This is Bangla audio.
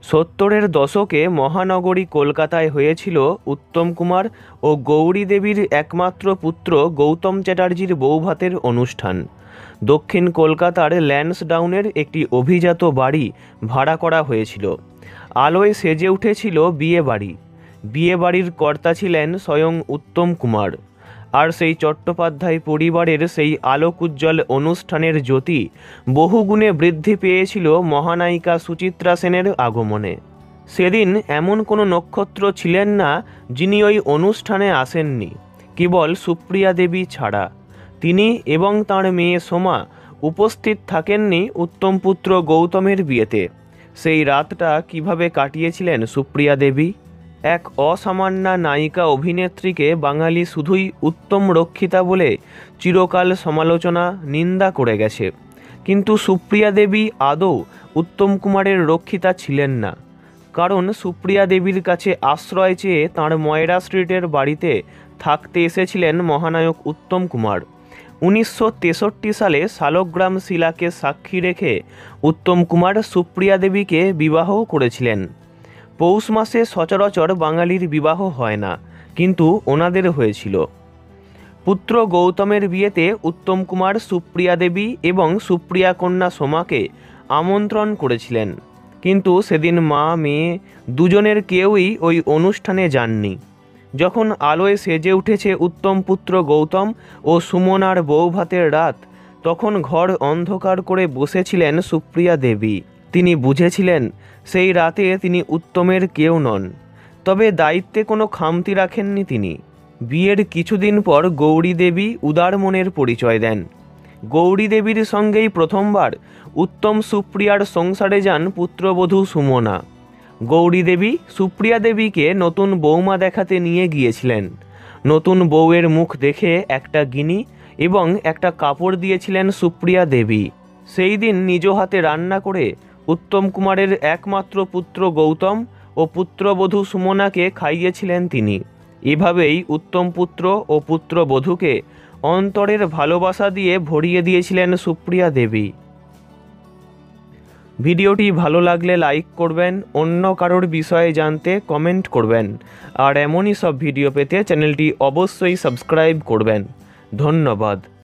সত্তরের দশকে মহানগরী কলকাতায় হয়েছিল উত্তম কুমার ও গৌরী দেবীর একমাত্র পুত্র গৌতম চ্যাটার্জির বৌভাতের অনুষ্ঠান। দক্ষিণ কলকাতার ল্যান্সডাউনের একটি অভিজাত বাড়ি ভাড়া করা হয়েছিল। আলোয় সেজে উঠেছিল বিয়েবাড়ির কর্তা ছিলেন স্বয়ং উত্তম কুমার। আর সেই চট্টোপাধ্যায় পরিবারের সেই আলোকোজ্জ্বল অনুষ্ঠানের জ্যোতি বহুগুণে বৃদ্ধি পেয়েছিল মহানায়িকা সুচিত্রা সেনের আগমনে। সেদিন এমন কোনো নক্ষত্র ছিলেন না যিনি ওই অনুষ্ঠানে আসেননি, কেবল সুপ্রিয়া দেবী ছাড়া। তিনি এবং তাঁর মেয়ে সোমা উপস্থিত থাকেননি উত্তম পুত্র গৌতমের বিয়েতে। সেই রাতটা কিভাবে কাটিয়েছিলেন সুপ্রিয়া দেবী? এক অসামান্যা নায়িকা অভিনেত্রীকে বাঙালি শুধুই উত্তম রক্ষিতা বলে চিরকাল সমালোচনা নিন্দা করে গেছে, কিন্তু সুপ্রিয়া দেবী আদৌ উত্তম কুমারের রক্ষিতা ছিলেন না। কারণ সুপ্রিয়া দেবীর কাছে আশ্রয় চেয়ে তাঁর ময়রা স্ট্রিটের বাড়িতে থাকতে এসেছিলেন মহানায়ক উত্তম কুমার। 1963 সালে শালগ্রাম শিলাকে সাক্ষী রেখে উত্তম কুমার সুপ্রিয়া দেবীকে বিবাহ করেছিলেন। পৌষ মাসে সচরাচর বাঙালির বিবাহ হয় না, কিন্তু ওনাদের হয়েছিল। পুত্র গৌতমের বিয়েতে উত্তম কুমার সুপ্রিয়া দেবী এবং সুপ্রিয়া কন্যা সোমাকে আমন্ত্রণ করেছিলেন, কিন্তু সেদিন মা মেয়ে দুজনের কেউই ওই অনুষ্ঠানে যাননি। যখন আলোয় সেজে উঠেছে উত্তম পুত্র গৌতম ও সুমনার বৌভাতের রাত, তখন ঘর অন্ধকার করে বসেছিলেন সুপ্রিয়া দেবী। তিনি বুঝেছিলেন সেই রাতে তিনি উত্তমের কেউ নন, তবে দায়িত্বে কোনো খামতি রাখেননি তিনি। বিয়ের কিছুদিন পর গৌরী দেবী উদার মনের পরিচয় দেন। গৌরী দেবীর সঙ্গেই প্রথমবার উত্তম সুপ্রিয়ার সংসারে যান পুত্রবধূ সুমনা। গৌরী দেবী সুপ্রিয়া দেবীকে নতুন বৌমা দেখাতে নিয়ে গিয়েছিলেন। নতুন বউয়ের মুখ দেখে একটা গিনি এবং একটা কাপড় দিয়েছিলেন সুপ্রিয়া দেবী। সেই দিন নিজ হাতে রান্না করে উত্তম কুমারের একমাত্র পুত্র গৌতম ও পুত্রবধূ সুমনাকে খাইয়েছিলেন তিনি। এভাবেই উত্তম পুত্র ও পুত্রবধূকে অন্তরের ভালোবাসা দিয়ে ভরিয়ে দিয়েছিলেন সুপ্রিয়া দেবী। ভিডিওটি ভালো লাগলে লাইক করবেন, অন্য কারোর বিষয়ে জানতে কমেন্ট করবেন, আর এমনই সব ভিডিও পেতে চ্যানেলটি অবশ্যই সাবস্ক্রাইব করবেন। ধন্যবাদ।